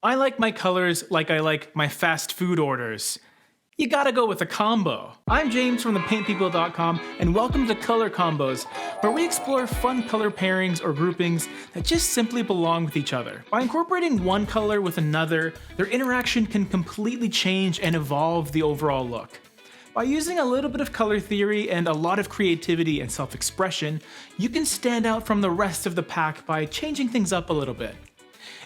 I like my colors like I like my fast food orders. You gotta go with a combo. I'm James from thepaintpeople.com and welcome to Color Combos, where we explore fun color pairings or groupings that just simply belong with each other. By incorporating one color with another, their interaction can completely change and evolve the overall look. By using a little bit of color theory and a lot of creativity and self-expression, you can stand out from the rest of the pack by changing things up a little bit.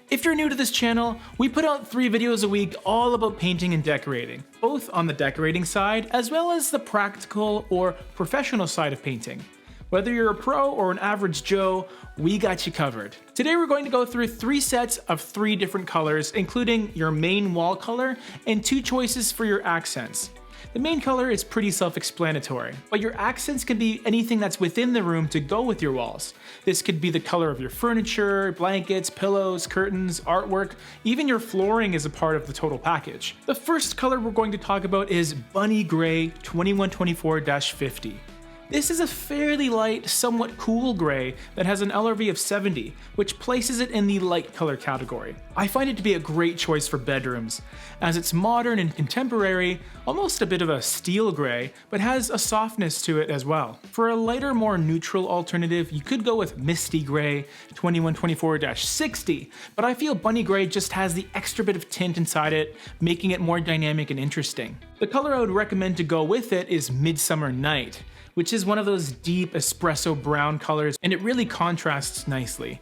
If you're new to this channel, we put out 3 videos a week all about painting and decorating, both on the decorating side as well as the practical or professional side of painting. Whether you're a pro or an average Joe, we got you covered. Today we're going to go through 3 sets of 3 different colors, including your main wall color and 2 choices for your accents. The main color is pretty self-explanatory, but your accents can be anything that's within the room to go with your walls. This could be the color of your furniture, blankets, pillows, curtains, artwork, even your flooring is a part of the total package. The first color we're going to talk about is Bunny Gray 2124-50. This is a fairly light, somewhat cool gray that has an LRV of 70, which places it in the light color category. I find it to be a great choice for bedrooms, as it's modern and contemporary, almost a bit of a steel gray, but has a softness to it as well. For a lighter, more neutral alternative, you could go with Misty Gray 2124-60, but I feel Bunny Gray just has the extra bit of tint inside it, making it more dynamic and interesting. The color I would recommend to go with it is Midsummer Night, which is one of those deep espresso brown colors, and it really contrasts nicely.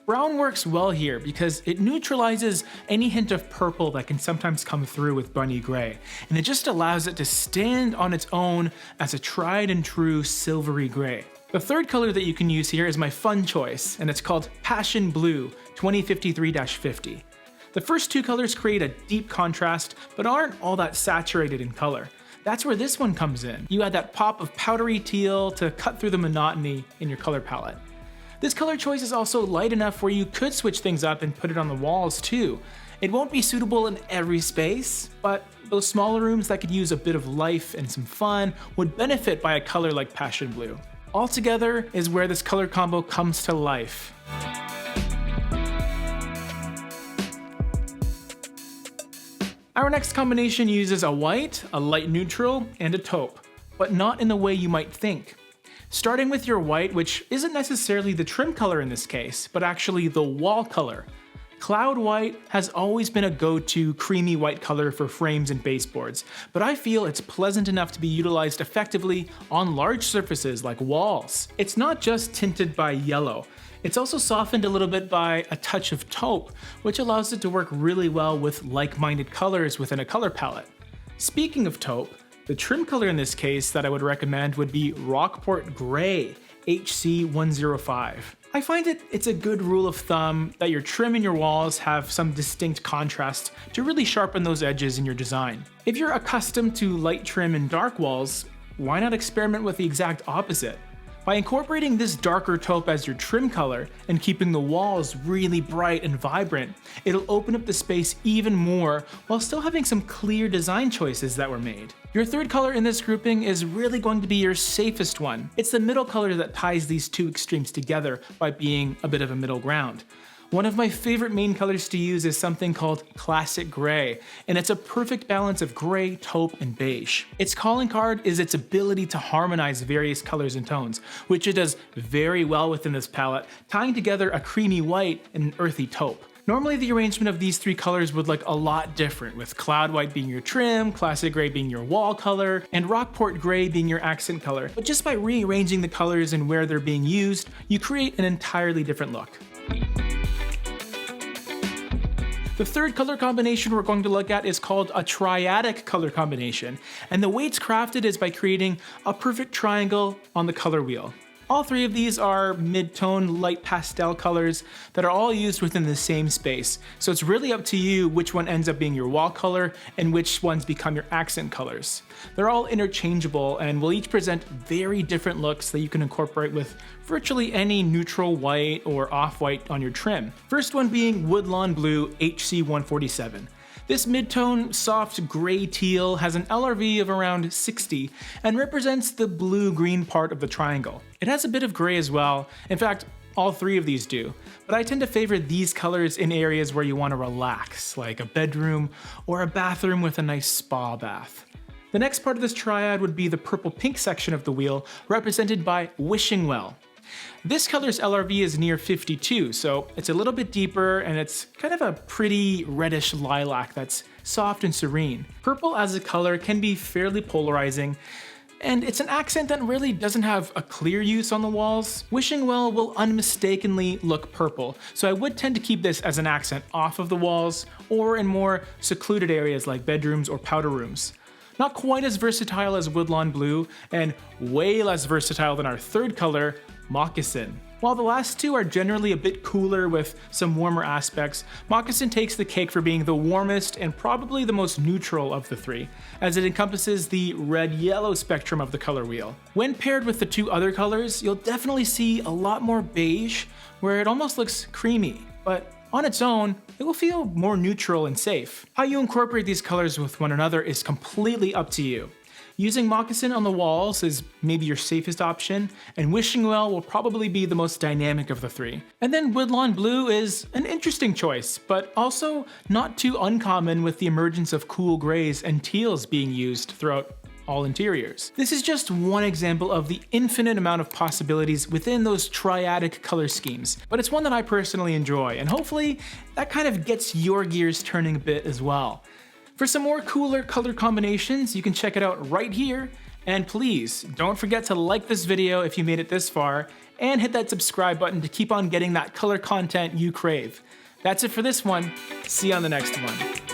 Brown works well here because it neutralizes any hint of purple that can sometimes come through with Bunny Gray, and it just allows it to stand on its own as a tried and true silvery gray. The third color that you can use here is my fun choice, and it's called Passion Blue 2053-50. The first 2 colors create a deep contrast, but aren't all that saturated in color. That's where this one comes in. You add that pop of powdery teal to cut through the monotony in your color palette. This color choice is also light enough where you could switch things up and put it on the walls too. It won't be suitable in every space, but those smaller rooms that could use a bit of life and some fun would benefit by a color like Passion Blue. Altogether is where this color combo comes to life. Our next combination uses a white, a light neutral, and a taupe, but not in the way you might think. Starting with your white, which isn't necessarily the trim color in this case, but actually the wall color. Cloud White has always been a go-to creamy white color for frames and baseboards, but I feel it's pleasant enough to be utilized effectively on large surfaces like walls. It's not just tinted by yellow. It's also softened a little bit by a touch of taupe, which allows it to work really well with like-minded colors within a color palette. Speaking of taupe, the trim color in this case that I would recommend would be Rockport Gray HC-105. I find it's a good rule of thumb that your trim and your walls have some distinct contrast to really sharpen those edges in your design. If you're accustomed to light trim and dark walls, why not experiment with the exact opposite? By incorporating this darker taupe as your trim color and keeping the walls really bright and vibrant, it'll open up the space even more while still having some clear design choices that were made. Your third color in this grouping is really going to be your safest one. It's the middle color that ties these 2 extremes together by being a bit of a middle ground. One of my favorite main colors to use is something called Classic Gray, and it's a perfect balance of gray, taupe, and beige. Its calling card is its ability to harmonize various colors and tones, which it does very well within this palette, tying together a creamy white and an earthy taupe. Normally the arrangement of these 3 colors would look a lot different, with Cloud White being your trim, Classic Gray being your wall color, and Rockport Gray being your accent color. But just by rearranging the colors and where they're being used, you create an entirely different look. The third color combination we're going to look at is called a Triadic color combination, and the way it's crafted is by creating a perfect triangle on the color wheel. All 3 of these are mid-tone light pastel colors that are all used within the same space, so it's really up to you which one ends up being your wall color and which ones become your accent colors. They're all interchangeable and will each present very different looks that you can incorporate with virtually any neutral white or off-white on your trim. First one being Woodlawn Blue HC-147. This mid-tone soft gray teal has an LRV of around 60 and represents the blue-green part of the triangle. It has a bit of gray as well. In fact, all three of these do, but I tend to favor these colors in areas where you want to relax, like a bedroom or a bathroom with a nice spa bath. The next part of this triad would be the purple-pink section of the wheel, represented by Wishing Well. This color's LRV is near 52, so it's a little bit deeper and it's kind of a pretty reddish lilac that's soft and serene. Purple as a color can be fairly polarizing, and it's an accent that really doesn't have a clear use on the walls. Wishing Well will unmistakably look purple, so I would tend to keep this as an accent off of the walls or in more secluded areas like bedrooms or powder rooms. Not quite as versatile as Woodlawn Blue, and way less versatile than our third color, Moccasin. While the last two are generally a bit cooler with some warmer aspects, Moccasin takes the cake for being the warmest and probably the most neutral of the three, as it encompasses the red-yellow spectrum of the color wheel. When paired with the two other colors, you'll definitely see a lot more beige, where it almost looks creamy, but on its own, it will feel more neutral and safe. How you incorporate these colors with one another is completely up to you. Using Moccasin on the walls is maybe your safest option, and Wishing Well will probably be the most dynamic of the three. And then Woodlawn Blue is an interesting choice, but also not too uncommon with the emergence of cool grays and teals being used throughout all interiors. This is just one example of the infinite amount of possibilities within those triadic color schemes, but it's one that I personally enjoy, and hopefully that kind of gets your gears turning a bit as well. For some more cooler color combinations, you can check it out right here, and please don't forget to like this video if you made it this far, and hit that subscribe button to keep on getting that color content you crave. That's it for this one. See you on the next one.